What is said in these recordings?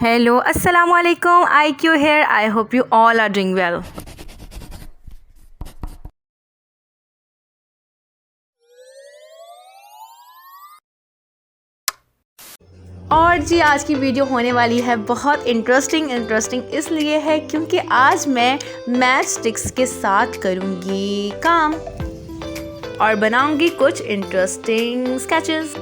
Hello, Assalamu alaikum. IQ here. I hope you all are doing well. और जी आज की video होने वाली है बहुत इंटरेस्टिंग इसलिए है क्योंकि आज मैं मैच स्टिक्स के साथ करूँगी काम और बनाऊँगी कुछ इंटरेस्टिंग स्केचेस।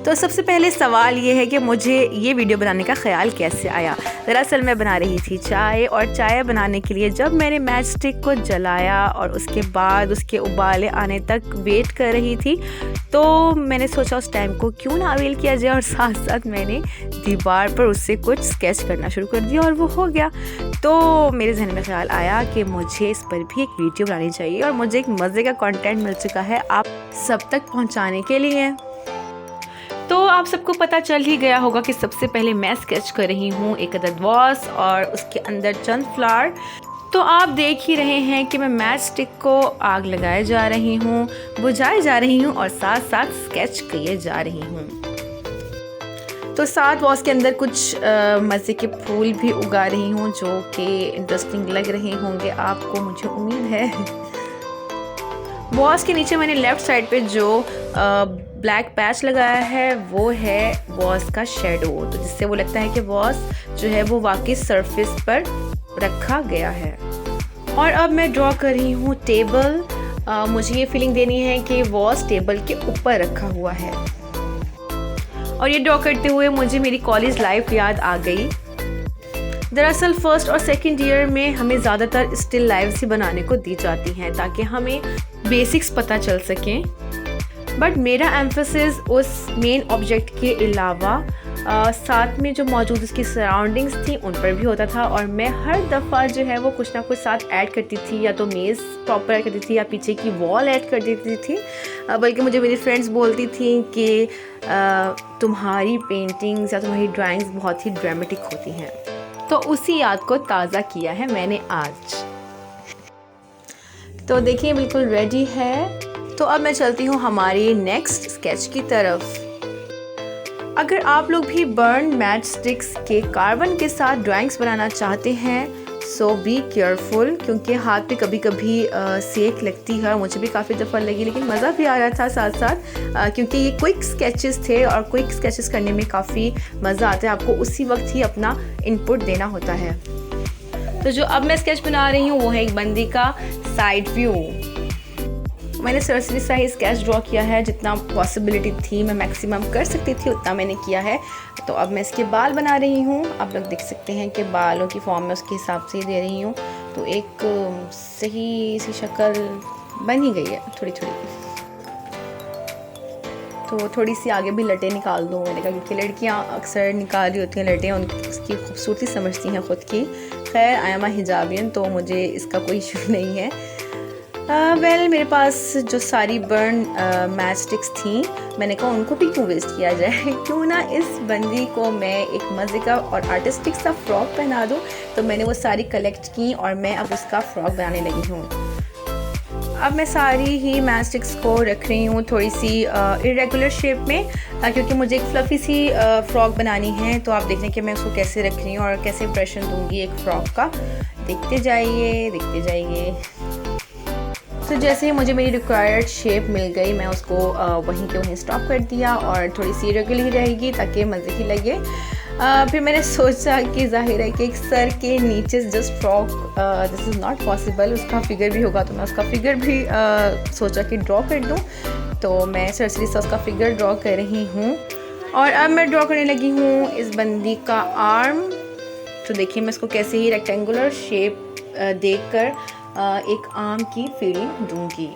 तो सबसे पहले सवाल ये है कि मुझे ये वीडियो बनाने का ख़्याल कैसे आया। दरअसल मैं बना रही थी चाय और चाय बनाने के लिए जब मैंने मैच स्टिक को जलाया और उसके बाद उसके उबाले आने तक वेट कर रही थी तो मैंने सोचा उस टाइम को क्यों ना अवेल किया जाए और साथ साथ मैंने दीवार पर उससे कुछ स्केच करना शुरू कर दिया और वो हो गया। तो मेरे जहन में ख्याल आया कि मुझे इस पर भी एक वीडियो बनानी चाहिए और मुझे एक मज़े का कंटेंट मिल चुका है आप सब तक पहुंचाने के लिए। तो आप सबको पता चल ही गया होगा कि सबसे पहले मैं स्केच कर रही हूँ एक अदद वॉस और उसके अंदर चंद फ्लावर। तो आप देख ही रहे हैं कि मैं मैच स्टिक को आग लगाए जा रही हूँ, बुझाए जा रही हूँ और साथ साथ स्केच किए जा रही हूँ। तो साथ वॉस के अंदर कुछ मज़े के फूल भी उगा रही हूँ जो कि इंटरेस्टिंग लग रहे होंगे आपको, मुझे उम्मीद है। वॉस के नीचे मैंने लेफ़्ट साइड पे जो ब्लैक पैच लगाया है वो है वॉस का शेडो, तो जिससे वो लगता है कि वॉस जो है वो वाकई सरफेस पर रखा गया है। और अब मैं ड्रॉ कर रही हूँ टेबल। मुझे ये फीलिंग देनी है कि वॉस टेबल के ऊपर रखा हुआ है। और ये ड्रॉ करते हुए मुझे मेरी कॉलेज लाइफ याद आ गई। दरअसल फर्स्ट और सेकंड ईयर में हमें ज़्यादातर स्टिल लाइव्स ही बनाने को दी जाती हैं ताकि हमें बेसिक्स पता चल सकें, बट मेरा एम्फेसिस उस मेन ऑब्जेक्ट के अलावा साथ में जो मौजूद उसकी सराउंडिंग्स थी उन पर भी होता था। और मैं हर दफ़ा जो है वो कुछ ना कुछ साथ ऐड करती थी, या तो मेज़ प्रॉपर ऐड करती थी या पीछे की वॉल ऐड कर देती थी। बल्कि मुझे मेरी फ्रेंड्स बोलती थी कि तुम्हारी पेंटिंग्स या तुम्हारी ड्राइंग्स बहुत ही ड्रामेटिक होती हैं। तो उसी याद को ताज़ा किया है मैंने आज। तो देखिए बिल्कुल रेडी है। तो अब मैं चलती हूँ हमारी नेक्स्ट स्केच की तरफ। अगर आप लोग भी बर्न मैच स्टिक्स के कार्बन के साथ ड्राइंग्स बनाना चाहते हैं सो बी केयरफुल, क्योंकि हाथ पे कभी कभी सेक लगती है। मुझे भी काफ़ी दफ़ा लगी, लेकिन मज़ा भी आ रहा था साथ साथ क्योंकि ये क्विक स्केचेस थे और क्विक स्केचेस करने में काफ़ी मज़ा आता है। आपको उसी वक्त ही अपना इनपुट देना होता है। तो जो अब मैं स्केच बना रही हूँ वो है एक बंदी का साइड व्यू। मैंने सरसरी सा ही स्केच ड्रॉ किया है, जितना पॉसिबिलिटी थी मैं मैक्सिमम कर सकती थी उतना मैंने किया है। तो अब मैं इसके बाल बना रही हूँ। आप लोग देख सकते हैं कि बालों की फॉर्म में उसके हिसाब से ही दे रही हूँ। तो एक सही सी शक्ल बन ही गई है थोड़ी थोड़ी। तो थोड़ी सी आगे भी लटें निकाल दूँ मैंने कहा, क्योंकि लड़कियाँ अक्सर निकाल रही होती हैं लटें, उसकी खूबसूरती समझती हैं ख़ुद की। खैर आई एम अ हिजाबियन तो मुझे इसका कोई इशू नहीं है। मेरे पास जो सारी बर्न मैच स्टिक्स थी मैंने कहा उनको भी क्यों वेस्ट किया जाए, क्यों ना इस बंदी को मैं एक मज़े का और आर्टिस्टिक सा फ्रॉक पहना दूँ। तो मैंने वो सारी कलेक्ट की और मैं अब उसका फ्रॉक बनाने लगी हूँ। अब मैं सारी ही मैच स्टिक्स को रख रही हूँ थोड़ी सी इरेगुलर शेप में, क्योंकि मुझे एक फ्लफ़ी सी फ्रॉक बनानी है। तो आप देख लें कि मैं उसको कैसे रख रही हूँ और कैसे इम्प्रेशन दूँगी एक फ़्रॉक का। देखते जाइए। तो जैसे ही मुझे मेरी रिक्वायर्ड शेप मिल गई मैं उसको वहीं के वहीं स्टॉप कर दिया और थोड़ी सी रेगुलर रहेगी ताकि मज़े की लगे। फिर मैंने सोचा कि जाहिर है कि एक सर के नीचे just frock this is not possible, उसका फिगर भी होगा। तो मैं उसका फिगर भी सोचा कि ड्रॉ कर दूँ। तो मैं सरसरी सा उसका फिगर ड्रॉ कर रही हूँ। और अब मैं ड्रॉ करने लगी हूँ इस बंदी का आर्म। तो देखिए मैं इसको कैसे ही रेक्टेंगुलर शेप देकर एक आर्म की फीलिंग दूंगी।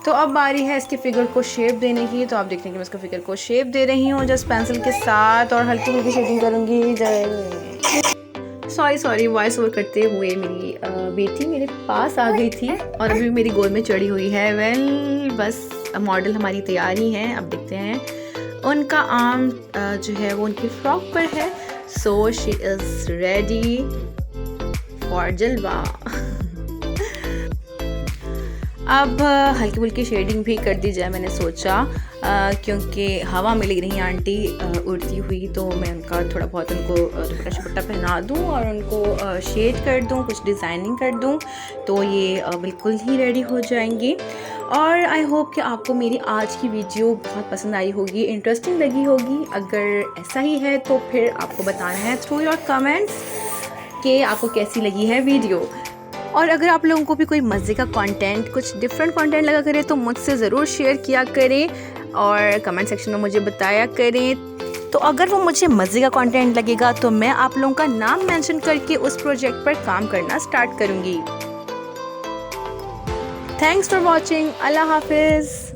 तो अब बारी है इसके फिगर को शेप देने की। तो आप देखते हैं कि मैं इसको फिगर को शेप दे रही हूँ जस्ट पेंसिल के साथ और हल्की हल्की शेडिंग करूँगी। सॉरी वॉइस ओवर करते हुए मेरी बेटी मेरे पास आ गई थी और अभी मेरी गोद में चढ़ी हुई है। बस मॉडल हमारी तैयार ही है। अब देखते हैं उनका आर्म जो है वो उनकी फ्रॉक पर है। सो शी इज़ रेडी और जलवा। अब हल्की फुल्की शेडिंग भी कर दी जाए मैंने सोचा, क्योंकि हवा मिल रही आंटी उड़ती हुई, तो मैं उनका थोड़ा बहुत उनको दुपट्टा शुपट्टा पहना दूँ और उनको शेड कर दूँ, कुछ डिज़ाइनिंग कर दूँ, तो ये बिल्कुल ही रेडी हो जाएंगी। और आई होप कि आपको मेरी आज की वीडियो बहुत पसंद आई होगी, इंटरेस्टिंग लगी होगी। अगर ऐसा ही है तो फिर आपको बताना है थ्रू योर कमेंट्स कि आपको कैसी लगी है वीडियो। और अगर आप लोगों को भी कोई मज़े का कंटेंट, कुछ डिफरेंट कंटेंट लगा करे तो मुझसे ज़रूर शेयर किया करें और कमेंट सेक्शन में मुझे बताया करें। तो अगर वो मुझे मज़े का कंटेंट लगेगा तो मैं आप लोगों का नाम मेंशन करके उस प्रोजेक्ट पर काम करना स्टार्ट करूँगी। Thanks for watching. अल्लाह हाफिज़।